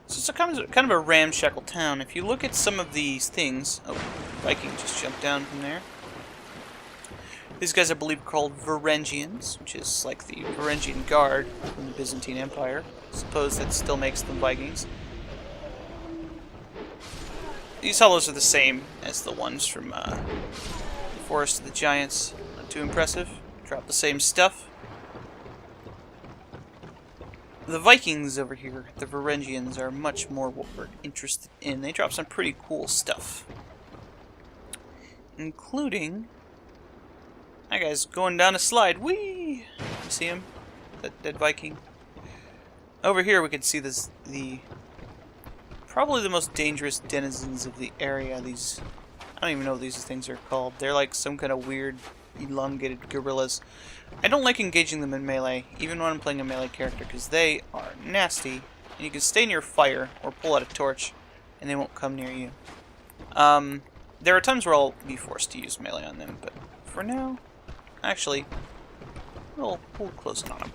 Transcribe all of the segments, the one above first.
So it's a kind of a ramshackle town. If you look at some of these things... Oh, Viking just jumped down from there. These guys, I believe, are called Varangians, which is like the Varangian Guard from the Byzantine Empire. I suppose that still makes them Vikings. These hollows are the same as the ones from the Forest of the Giants. Not too impressive. Drop the same stuff. The Vikings over here, the Varangians, are much more what we're interested in. They drop some pretty cool stuff. Including... that guy's going down a slide. Whee! You see him? That dead Viking. Over here we can see probably the most dangerous denizens of the area. These... I don't even know what these things are called. They're like some kind of weird, elongated gorillas. I don't like engaging them in melee, even when I'm playing a melee character, because they are nasty. And you can stay near fire, or pull out a torch, and they won't come near you. There are times where I'll be forced to use melee on them, but for now, actually, we'll close in on them.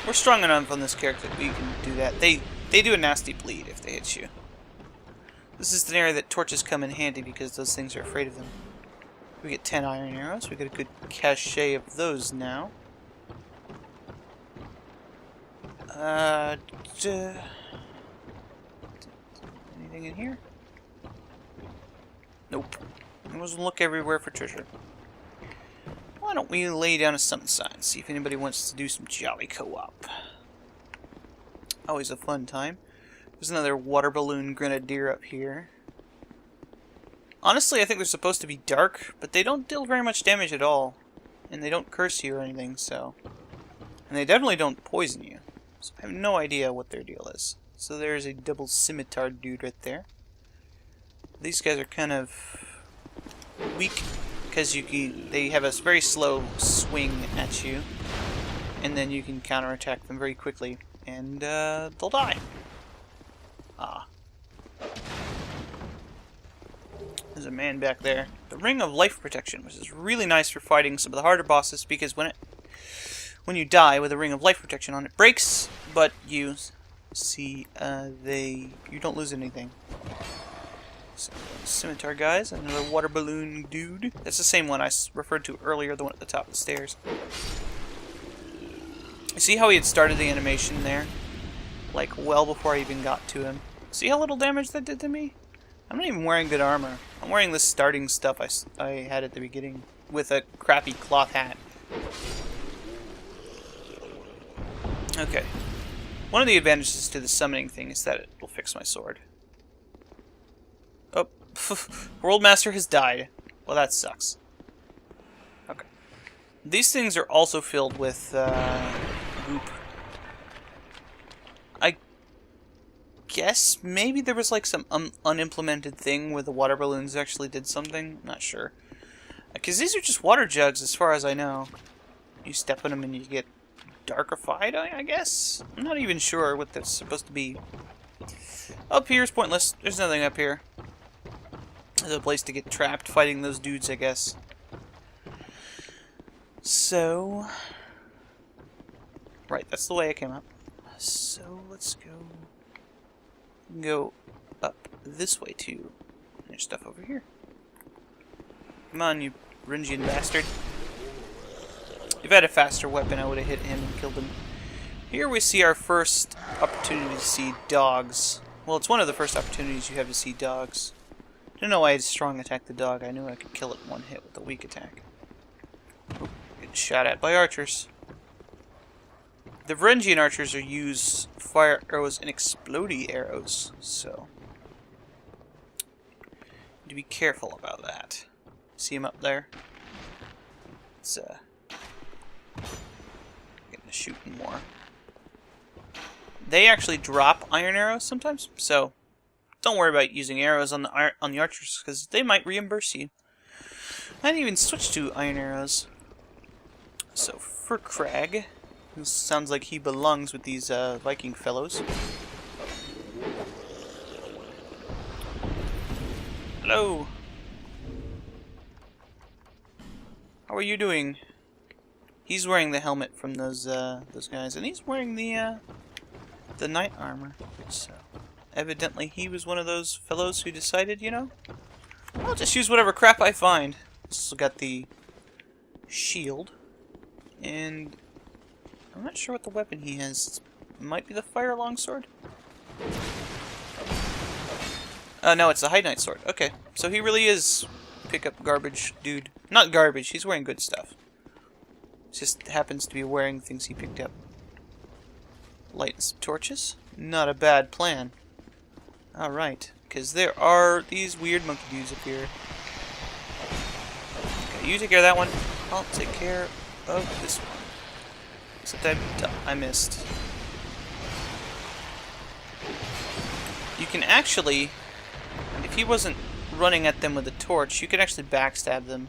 We're strong enough on this character that we can do that. They do a nasty bleed if they hit you. This is an area that torches come in handy because those things are afraid of them. We get 10 iron arrows. We get a good cachet of those now. Anything in here? Nope. I wasn't look everywhere for treasure. Why don't we lay down a summon sign, see if anybody wants to do some jolly co-op. Always a fun time. There's another water balloon grenadier up here. Honestly, I think they're supposed to be dark, but they don't deal very much damage at all. And they don't curse you or anything, so... and they definitely don't poison you. So I have no idea what their deal is. So there's a double scimitar dude right there. These guys are kind of weak, because they have a very slow swing at you. And then you can counterattack them very quickly, and they'll die. Ah. There's a man back there. The Ring of Life Protection, which is really nice for fighting some of the harder bosses, because when you die with a Ring of Life Protection on, it breaks, but you see, you don't lose anything. So, scimitar guys, another water balloon dude. That's the same one I referred to earlier, the one at the top of the stairs. You see how he had started the animation there? Like, well before I even got to him. See how little damage that did to me? I'm not even wearing good armor. I'm wearing the starting stuff I had at the beginning with a crappy cloth hat. Okay. One of the advantages to the summoning thing is that it will fix my sword. Oh, World Master has died. Well, that sucks. Okay. These things are also filled with goop. I guess maybe there was like some unimplemented thing where the water balloons actually did something. I'm not sure. Because these are just water jugs as far as I know. You step in them and you get darkified, I guess? I'm not even sure what that's supposed to be. Up here is pointless. There's nothing up here. There's a place to get trapped fighting those dudes, I guess. So... right, that's the way I came up. So, let's go up this way, too. There's stuff over here. Come on, you Ringian bastard. If I had a faster weapon, I would have hit him and killed him. Here we see our first opportunity to see dogs. Well, it's one of the first opportunities you have to see dogs. I don't know why I had strong attack the dog. I knew I could kill it in one hit with a weak attack. Ooh, getting shot at by archers. The Varangian archers use fire arrows and explodey arrows, so need to be careful about that. See him up there? It's getting to shooting more. They actually drop iron arrows sometimes, so don't worry about using arrows on the archers, because they might reimburse you. I didn't even switch to iron arrows. So for Crag, who sounds like he belongs with these Viking fellows. Hello. How are you doing? He's wearing the helmet from those guys, and he's wearing the the knight armor. So, evidently he was one of those fellows who decided, you know, I'll just use whatever crap I find. Also got the shield. And I'm not sure what the weapon he has. It might be the fire longsword? No, it's the High Knight sword. Okay, so he really is pick up garbage dude. Not garbage, he's wearing good stuff. Just happens to be wearing things he picked up. Light some torches? Not a bad plan. Alright, because there are these weird monkey dudes up here. Okay, you take care of that one. I'll take care of this one. Except I missed. You can actually, if he wasn't running at them with a torch, you could actually backstab them.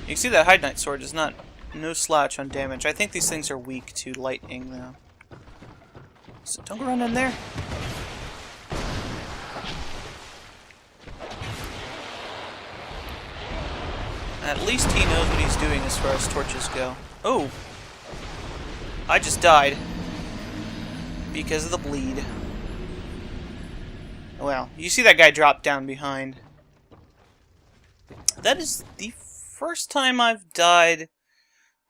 You can see that High Knight sword is no slouch on damage. I think these things are weak to lightning, though. So don't go run in there. At least he knows what he's doing as far as torches go. Oh! I just died. Because of the bleed. Well, you see that guy drop down behind. That is the first time I've died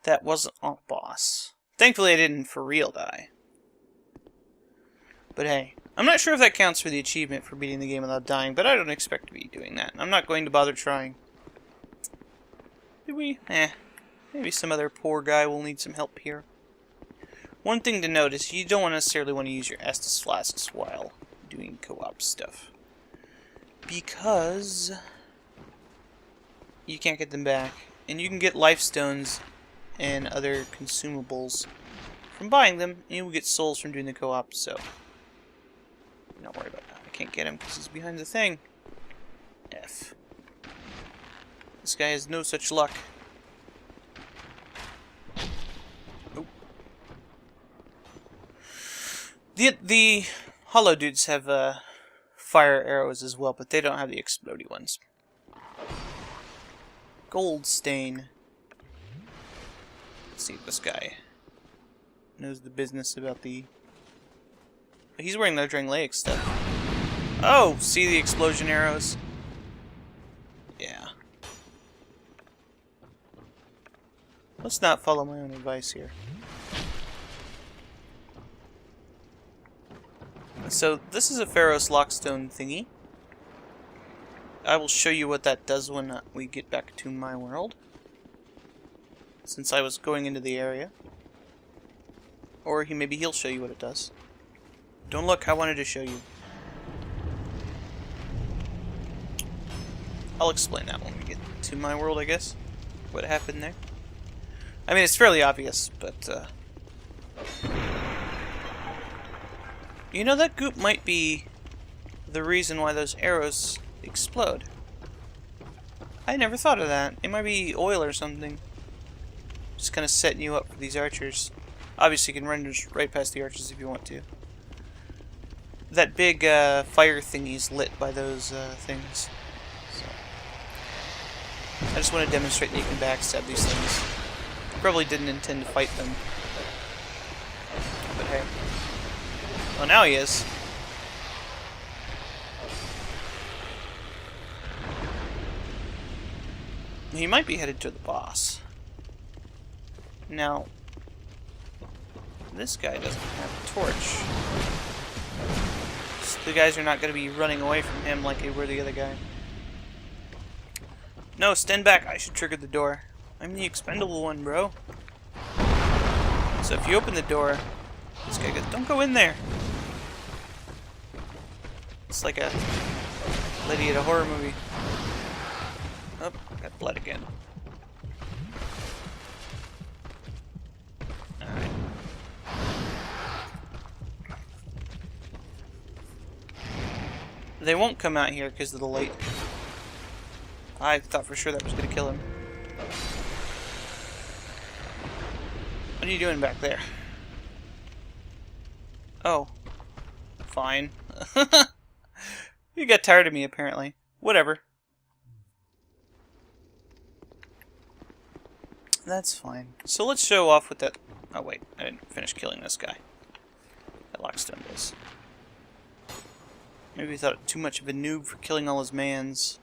that wasn't a boss. Thankfully I didn't for real die. But hey, I'm not sure if that counts for the achievement for beating the game without dying, but I don't expect to be doing that. I'm not going to bother trying. Did we? Maybe some other poor guy will need some help here. One thing to note is you don't necessarily want to use your Estus flasks while doing co-op stuff. Because you can't get them back. And you can get life stones and other consumables from buying them, and you will get souls from doing the co-op, so don't worry about that. I can't get him because he's behind the thing. F. This guy has no such luck. Oh. The hollow dudes have fire arrows as well, but they don't have the explodey ones. Gold stain. Let's see if this guy knows the business about the... He's wearing the Drangleic stuff. Oh! See the explosion arrows? Yeah. Let's not follow my own advice here. So, this is a Pharos Lockstone thingy. I will show you what that does when we get back to my world. Since I was going into the area. Or maybe he'll show you what it does. Don't look, I wanted to show you. I'll explain that when we get to my world, I guess. What happened there. I mean, it's fairly obvious, but, you know, that goop might be the reason why those arrows explode. I never thought of that. It might be oil or something. Just kind of setting you up for these archers. Obviously, you can run just right past the archers if you want to. That big fire thingy's lit by those things. So. I just want to demonstrate that you can backstab these things. Probably didn't intend to fight them. But hey. Well, now he is. He might be headed to the boss. Now, this guy doesn't have a torch. So the guys are not going to be running away from him like they were the other guy. No, stand back. I should trigger the door. I'm the expendable one, bro. So if you open the door, this guy goes, don't go in there. It's like a lady at a horror movie. Oh, got blood again. Alright. They won't come out here because of the light. I thought for sure that was going to kill him. What are you doing back there? Oh. Fine. You got tired of me, apparently. Whatever. that's fine. So let's show off with that... Oh wait, I didn't finish killing this guy. That Lockstone does. Maybe he thought too much of a noob for killing all his mans.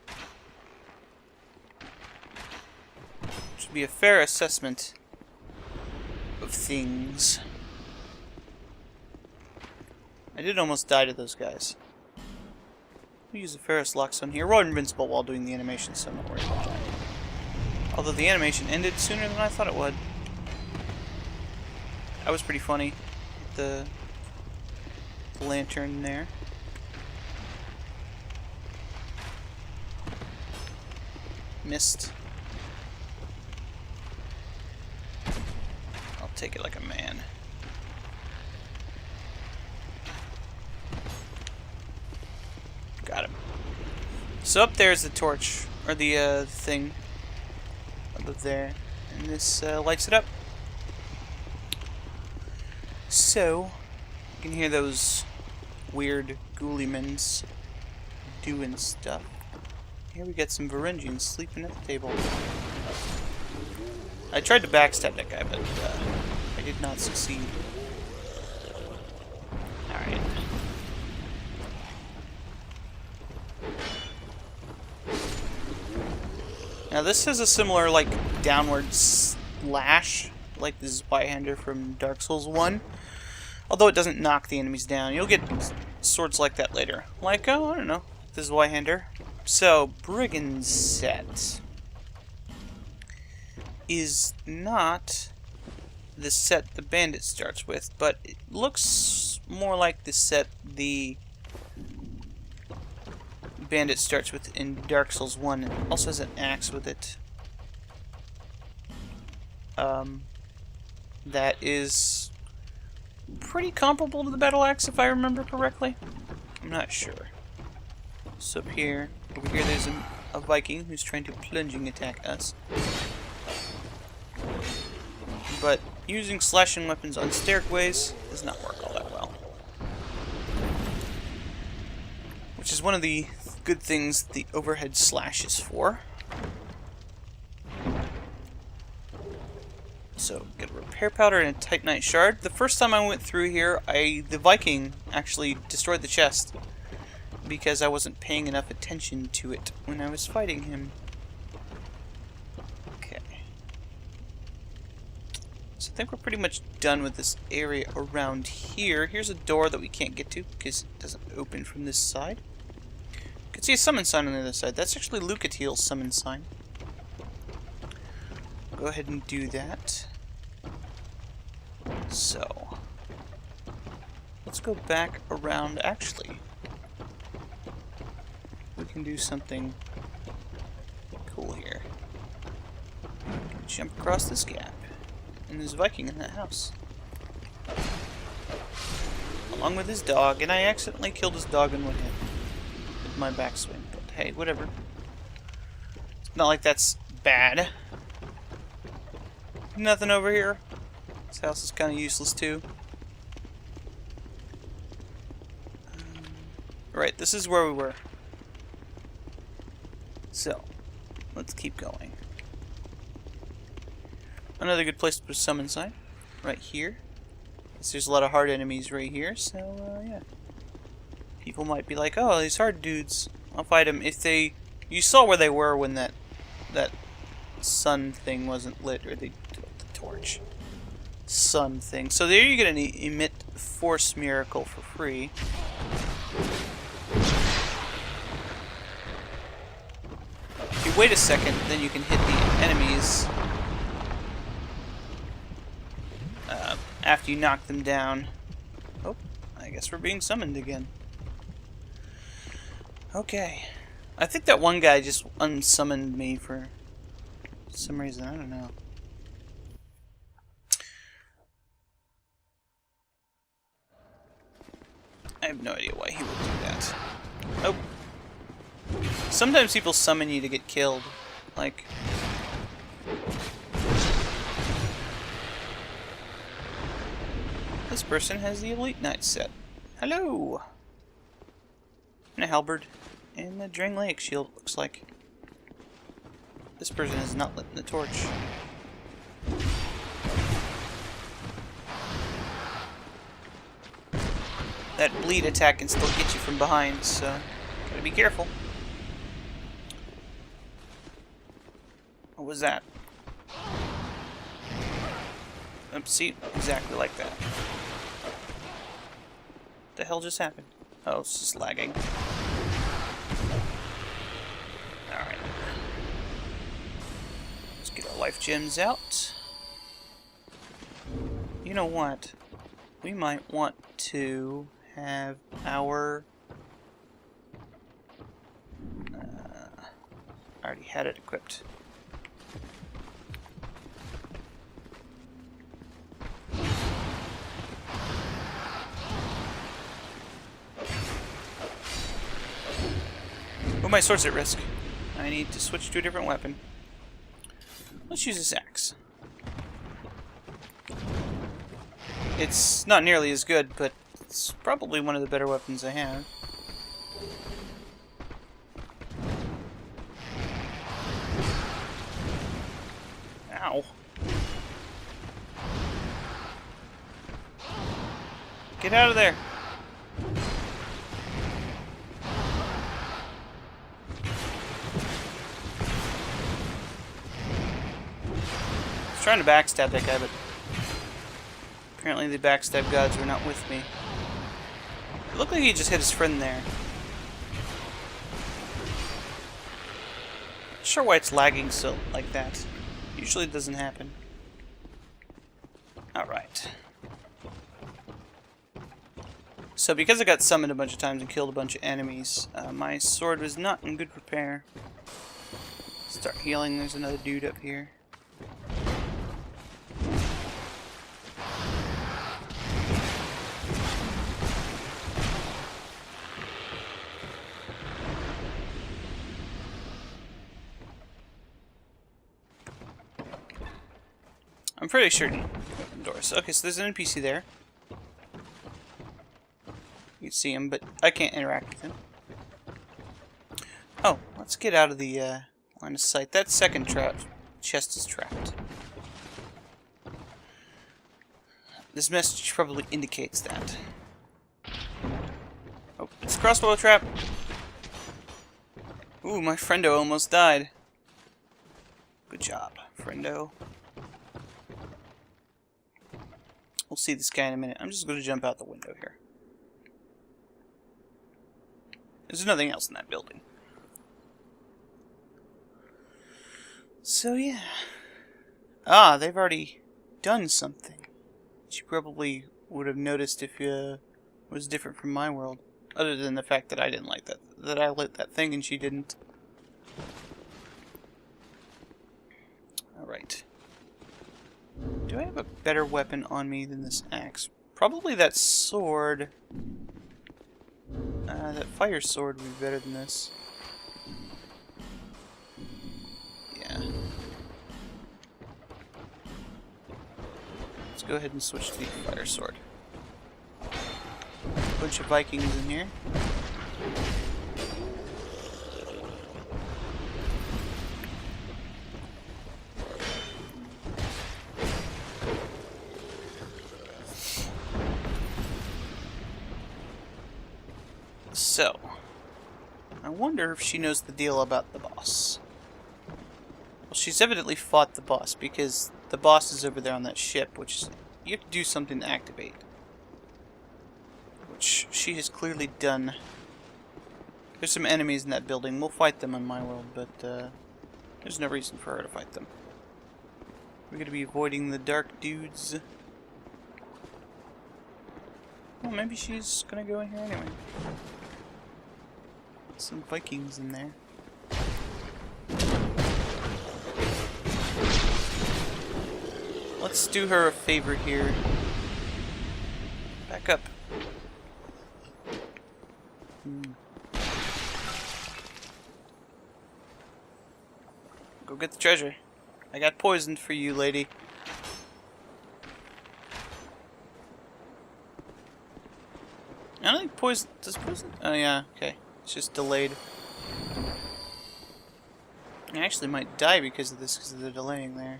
Should be a fair assessment of things. I did almost die to those guys. We'll use the Ferris Lockstone here. We're invincible while doing the animation, so I'm not worried about that. Although the animation ended sooner than I thought it would. That was pretty funny. The lantern there. Missed. I'll take it like a man. Got him. So up there is the torch, or the thing above there, and this lights it up. So you can hear those weird ghouliemans doing stuff. Here we got some Varangians sleeping at the table. I tried to backstab that guy, but I did not succeed. Alright. Now this has a similar, like, downward slash, like this Zweihander from Dark Souls 1. Although it doesn't knock the enemies down. You'll get swords like that later. Like, oh, I don't know, this Zweihander. So, Brigand's set is not the set the bandit starts with, but it looks more like the set the bandit starts with in Dark Souls 1. It also has an axe with it. That is pretty comparable to the battle axe, if I remember correctly. I'm not sure. So up here, over here there's a Viking who's trying to plunging attack us. But using slashing weapons on stairways does not work all that well. Which is one of the good things the overhead slash is for. So, get a repair powder and a Titanite shard. The first time I went through here, the Viking actually destroyed the chest because I wasn't paying enough attention to it when I was fighting him. Okay. So I think we're pretty much done with this area around here. Here's a door that we can't get to because it doesn't open from this side. You can see a summon sign on the other side. That's actually Lucatiel's summon sign. Go ahead and do that. So, let's go back around. Actually, we can do something cool here. Jump across this gap, and there's a Viking in that house, along with his dog. And I accidentally killed his dog in one hit with my backswing. But hey, whatever. It's not like that's bad. Nothing over here. This house is kind of useless too. Right, this is where we were. So, let's keep going. Another good place to put a summon sign. Right here. There's a lot of hard enemies right here, so yeah. People might be like, oh, these hard dudes. I'll fight them. If they... You saw where they were when that sun thing wasn't lit, or the torch. Sun thing. So there you get an emit force miracle for free. If you wait a second, then you can hit the enemies after you knock them down. Oh, I guess we're being summoned again. Okay. I think that one guy just unsummoned me for some reason. I don't know. I have no idea why he would do that. Oh. Sometimes people summon you to get killed. Like... This person has the Elite Knight set. Hello! And a halberd. And the Drangleic shield, looks like. This person is not lit in the torch. that bleed attack can still get you from behind, so gotta be careful. What was that? Oops, see? Exactly like that. What the hell just happened? Oh, it's just lagging. Alright. Let's get our life gems out. You know what? We might want to have our... I already had it equipped. Oh, my sword's at risk. I need to switch to a different weapon. Let's use this axe. It's not nearly as good, but it's probably one of the better weapons I have. Ow. Get out of there. I was trying to backstab that guy, but apparently the backstab gods were not with me. It looked like he just hit his friend there. Not sure why it's lagging so like that. Usually it doesn't happen. Alright. So because I got summoned a bunch of times and killed a bunch of enemies, my sword was not in good repair. Start healing. There's another dude up here. I'm pretty sure open doors. Okay, so there's an NPC there. You can see him, but I can't interact with him. Oh, let's get out of the line of sight. That second chest is trapped. This message probably indicates that. Oh, it's a crossbow trap. Ooh, my friendo almost died. Good job, friendo. We'll see this guy in a minute. I'm just going to jump out the window here. There's nothing else in that building. So, yeah. Ah, they've already done something. Which you probably would have noticed if it was different from my world. Other than the fact that I didn't like that. That I lit that thing and she didn't. Alright. Do I have a better weapon on me than this axe? Probably that sword. That fire sword would be better than this. Yeah. Let's go ahead and switch to the fire sword. Bunch of Vikings in here. So, I wonder if she knows the deal about the boss. Well, she's evidently fought the boss, because the boss is over there on that ship, which is, you have to do something to activate. Which she has clearly done. There's some enemies in that building. We'll fight them in my world, but there's no reason for her to fight them. We're going to be avoiding the dark dudes. Well, maybe she's going to go in here anyway. Some Vikings in there. Let's do her a favor here. Back up. Go get the treasure. I got poisoned for you, lady. I don't think poison... Does poison... Oh, yeah. Okay. It's just delayed. I actually might die because of this, because of the delaying there.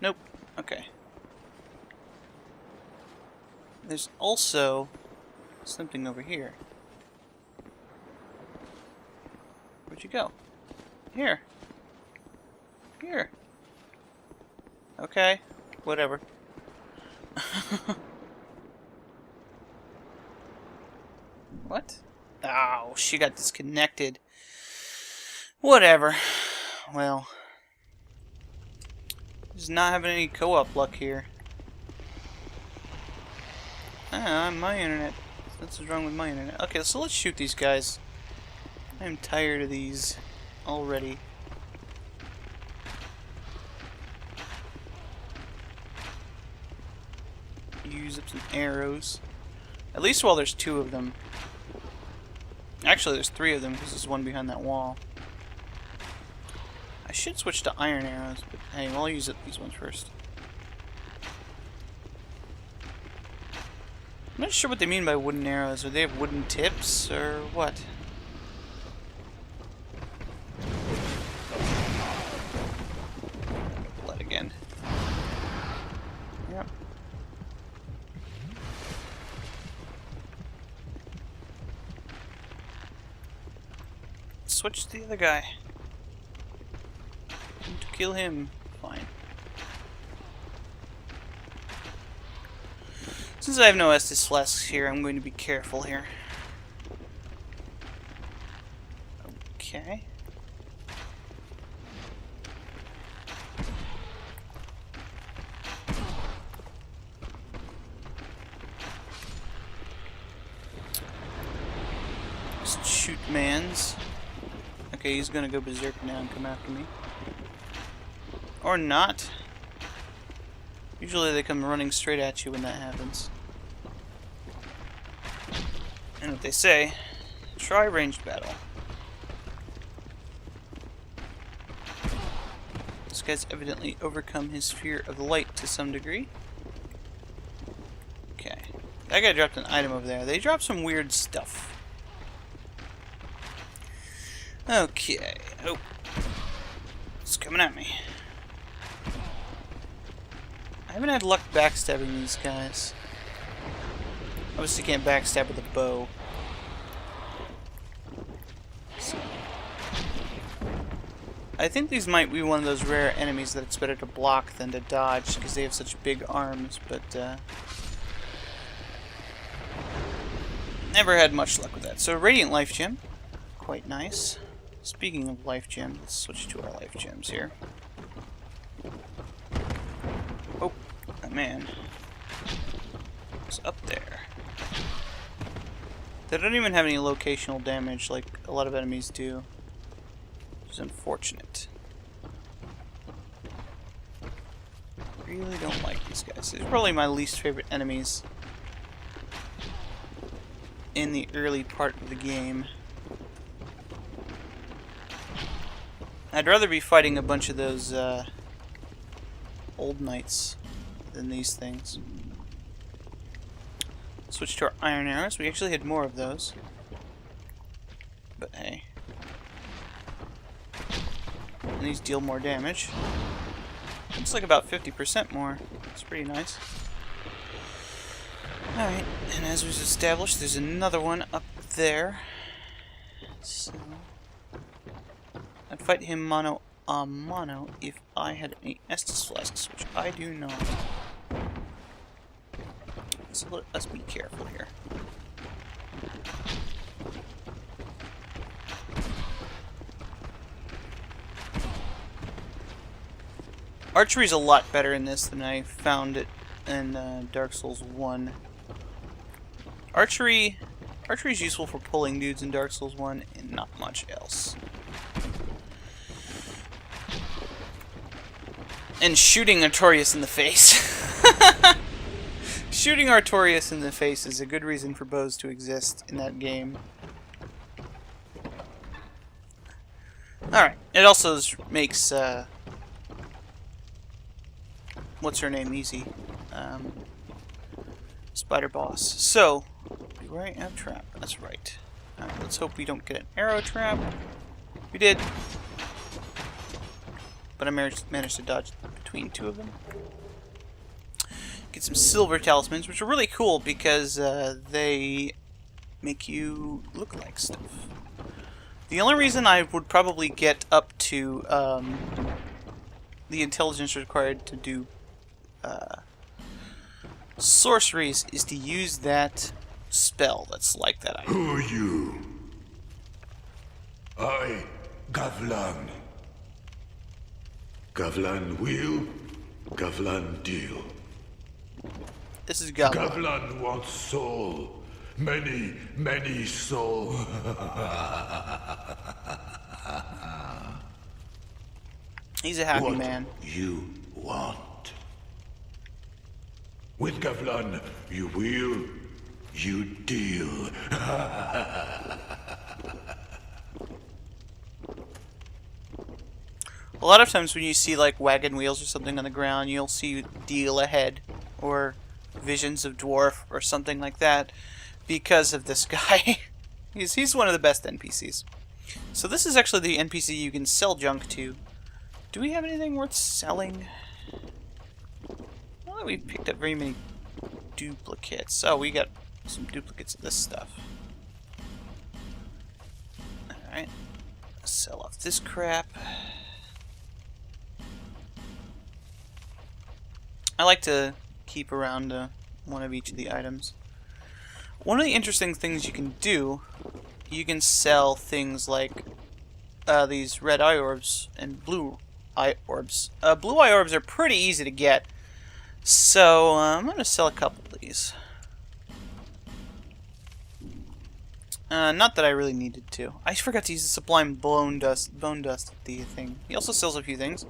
Nope. Okay. There's also something over here. Where'd you go? Here. Here. Okay. Whatever. What? Oh, she got disconnected. Whatever. Well. Just not having any co-op luck here. Ah, my internet. What's wrong with my internet? Okay, so let's shoot these guys. I'm tired of these already. Use up some arrows. At least while there's 2 of them. Actually, there's 3 of them because there's one behind that wall. I should switch to iron arrows, but hey, I'll use these ones first. I'm not sure what they mean by wooden arrows. Do they have wooden tips, or what? Blood again. Yep. Switch to the other guy. Need to kill him. Fine. Since I have no Estus flasks here, I'm going to be careful here. Okay. Just shoot mans. Okay, he's gonna go berserk now and come after me. Or not. Usually they come running straight at you when that happens. And what they say, try ranged battle. This guy's evidently overcome his fear of the light to some degree. Okay. That guy dropped an item over there. They dropped some weird stuff. Okay. Oh. It's coming at me. I haven't had luck backstabbing these guys. Obviously can't backstab with a bow. So. I think these might be one of those rare enemies that it's better to block than to dodge because they have such big arms, but never had much luck with that. So Radiant Life Gem. Quite nice. Speaking of life gems, let's switch to our life gems here. Oh, that man. It's up there. They don't even have any locational damage like a lot of enemies do. Which is unfortunate. Really don't like these guys. They're probably my least favorite enemies in the early part of the game. I'd rather be fighting a bunch of those old knights than these things. Switch to our iron arrows. We actually had more of those. But hey. And these deal more damage. Looks like about 50% more. It's pretty nice. Alright, and as was established, there's another one up there. So I'd fight him mano a mano if I had any Estus flasks, which I do not. So let's be careful here. Archery's a lot better in this than I found it in Dark Souls 1. Archery's useful for pulling dudes in Dark Souls 1 and not much else. And shooting Artorias in the face. Shooting Artorias in the face is a good reason for bows to exist in that game. Alright, it also makes, what's her name easy? Spider boss. So, do I have trap? That's right. Alright, let's hope we don't get an arrow trap. We did. But I managed to dodge between 2 of them. get some silver talismans, which are really cool because they make you look like stuff. The only reason I would probably get up to the intelligence required to do sorceries is to use that spell that's like that item. Who are you? I, Gavlan. Gavlan will, Gavlan deal. This is Gavlan. Gavlan wants soul. Many, many soul. He's a happy What man. you want? With Gavlan, you will, you deal. A lot of times when you see like wagon wheels or something on the ground, you'll see deal ahead or visions of dwarf or something like that because of this guy. he's one of the best NPCs. So this is actually the NPC you can sell junk to. Do we have anything worth selling? Not that we've picked up very many duplicates. Oh, we got some duplicates of this stuff. Alright. Sell off this crap. I like to keep around one of each of the items. One of the interesting things you can do, you can sell things like these red eye orbs and blue eye orbs. Blue eye orbs are pretty easy to get, so I'm going to sell a couple of these. Not that I really needed to. I forgot to use the sublime bone dust at the thing. He also sells a few things.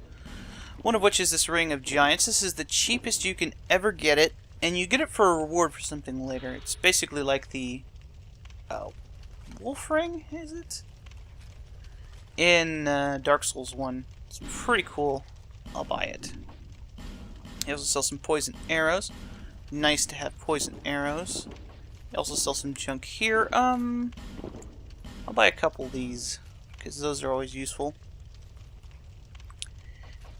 One of which is this Ring of Giants. This is the cheapest you can ever get it, and you get it for a reward for something later. It's basically like the Wolf Ring, is it? In Dark Souls 1. It's pretty cool. I'll buy it. He also sells some poison arrows. Nice to have poison arrows. He also sells some junk here. I'll buy a couple of these, because those are always useful.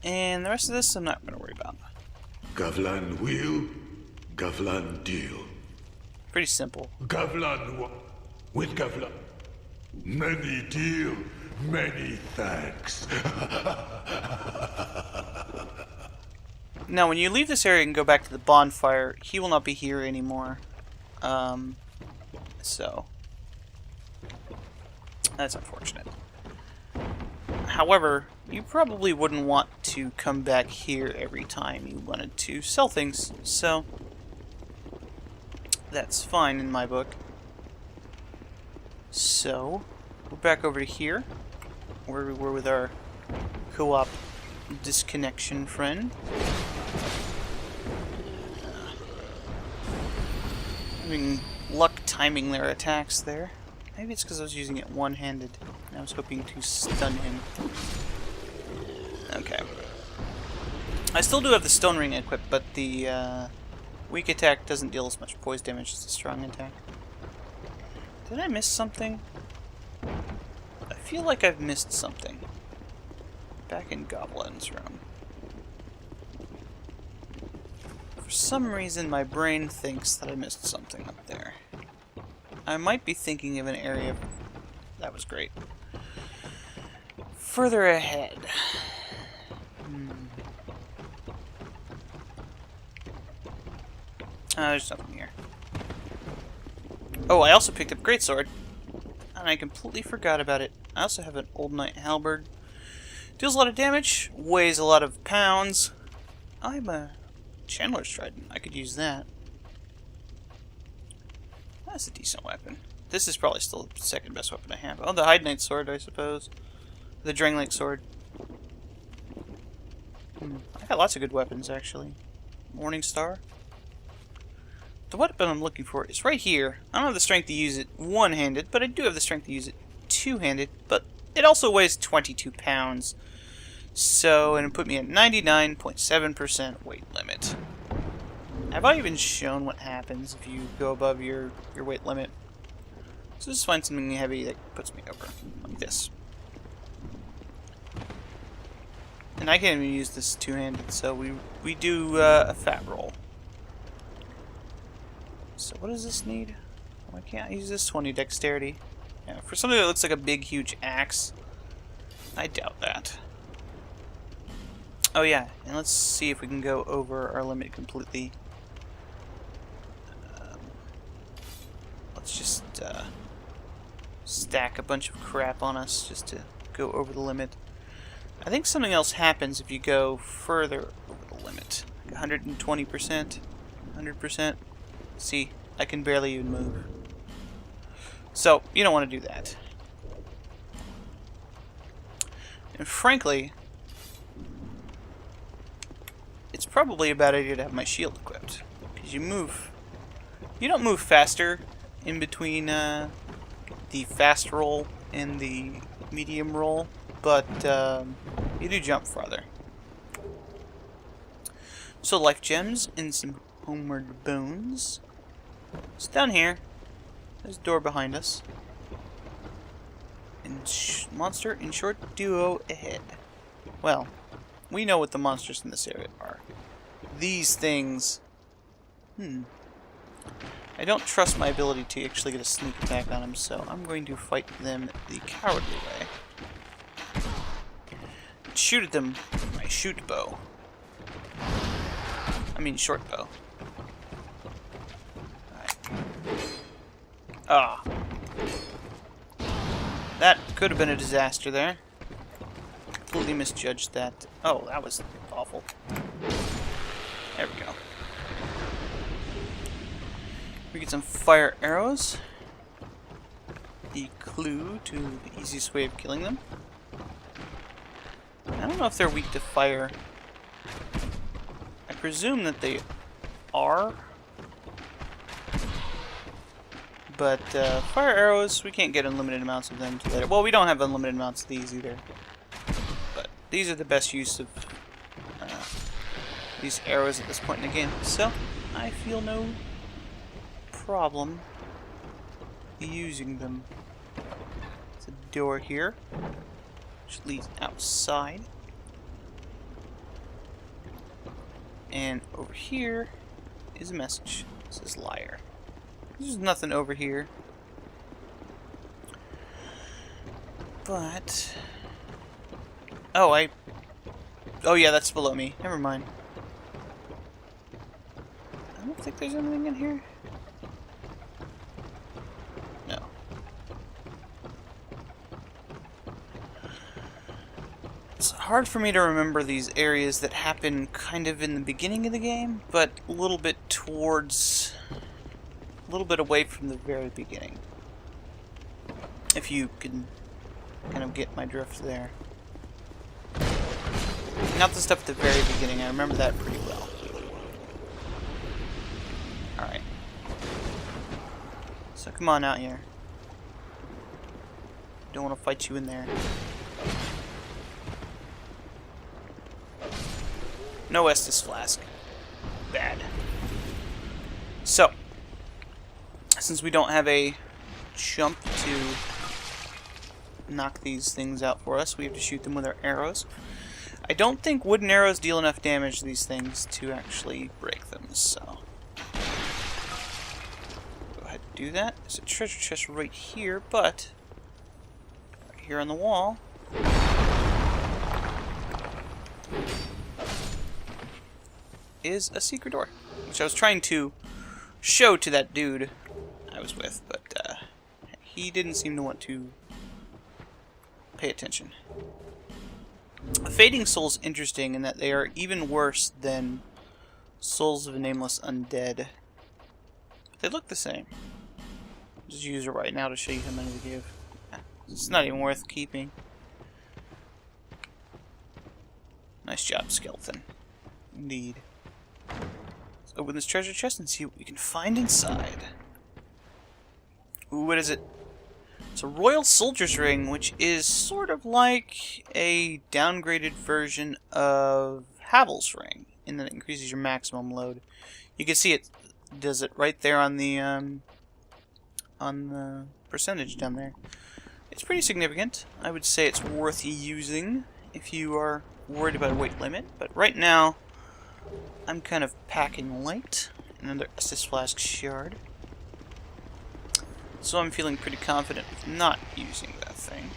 And the rest of this I'm not going to worry about. Gavlan will, Gavlan deal. Pretty simple. Gavlan with Gavlan. Many deal, many thanks. Now, when you leave this area and go back to the bonfire, he will not be here anymore. So that's unfortunate. However, you probably wouldn't want to come back here every time you wanted to sell things, so that's fine in my book. So, we're back over to here, where we were with our co-op disconnection friend. Having luck timing their attacks there. Maybe it's because I was using it one-handed, and I was hoping to stun him. Okay. I still do have the stone ring equipped, but the weak attack doesn't deal as much poise damage as the strong attack. Did I miss something? I feel like I've missed something. Back in Goblin's room. For some reason, my brain thinks that I missed something up there. I might be thinking of an area that was great. Further ahead. There's nothing here. Oh, I also picked up Greatsword, and I completely forgot about it. I also have an Old Knight Halberd. Deals a lot of damage, weighs a lot of pounds. I'm a Chandler's Trident. I could use that. That's a decent weapon. This is probably still the second best weapon I have. Oh, the Hide Knight Sword, I suppose. The Drangleic Sword. I got lots of good weapons, actually. Morning Star. The weapon I'm looking for is right here. I don't have the strength to use it one-handed, but I do have the strength to use it two-handed. But it also weighs 22 pounds. So, and it put me at 99.7% weight limit. Have I even shown what happens if you go above your weight limit? So just find something heavy that puts me over, like this. And I can't even use this two-handed, so we do a fat roll. So what does this need? Why can't I use this 20 dexterity? Yeah, for something that looks like a big, huge axe, I doubt that. Oh yeah, and let's see if we can go over our limit completely. Let's just stack a bunch of crap on us just to go over the limit. I think something else happens if you go further over the limit. Like 120%, 100%. See, I can barely even move. So, you don't want to do that. And frankly, it's probably a bad idea to have my shield equipped. Because you don't move faster in between the fast roll and the medium roll, but you do jump farther. So life gems and some homeward bones. It's down here. There's a door behind us. And monster in short duo ahead. Well, we know what the monsters in this area are. These things. I don't trust my ability to actually get a sneak attack on them, so I'm going to fight them the cowardly way. Shoot at them with my shoot bow. I mean short bow. Alright. Ah. That could have been a disaster there. Completely misjudged that. Oh, that was awful. There we go. We get some fire arrows. The clue to the easiest way of killing them. I don't know if they're weak to fire. I presume that they are. But fire arrows, we can't get unlimited amounts of them later. Well, we don't have unlimited amounts of these either. But these are the best use of these arrows at this point in the game. So, I feel no problem using them. There's a door here, which leads outside. And over here is a message. It says liar. There's nothing over here. But... Oh, yeah, that's below me. Never mind. I don't think there's anything in here. No. It's hard for me to remember these areas that happen kind of in the beginning of the game, but a little bit towards... a little bit away from the very beginning. If you can kind of get my drift there. Not the stuff at the very beginning, I remember that pretty well. Alright. So come on out here. Don't want to fight you in there. No Estus Flask. Bad. So, since we don't have a jump to knock these things out for us, we have to shoot them with our arrows. I don't think wooden arrows deal enough damage to these things to actually break them, so... go ahead and do that. There's a treasure chest right here, but... right here on the wall... is a secret door, which I was trying to show to that dude I was with, but he didn't seem to want to pay attention. Fading Soul's interesting in that they are even worse than Souls of a Nameless Undead. But they look the same. I'll just use it right now to show you how many we give. It's not even worth keeping. Nice job, skeleton. Indeed. Let's open this treasure chest and see what we can find inside. Ooh, what is it? It's a Royal Soldier's Ring, which is sort of like a downgraded version of Havel's Ring, in that it increases your maximum load. You can see it does it right there on the percentage down there. It's pretty significant. I would say it's worth using if you are worried about a weight limit, but right now I'm kind of packing light. Another Estus Flask shard. So I'm feeling pretty confident with not using that thing.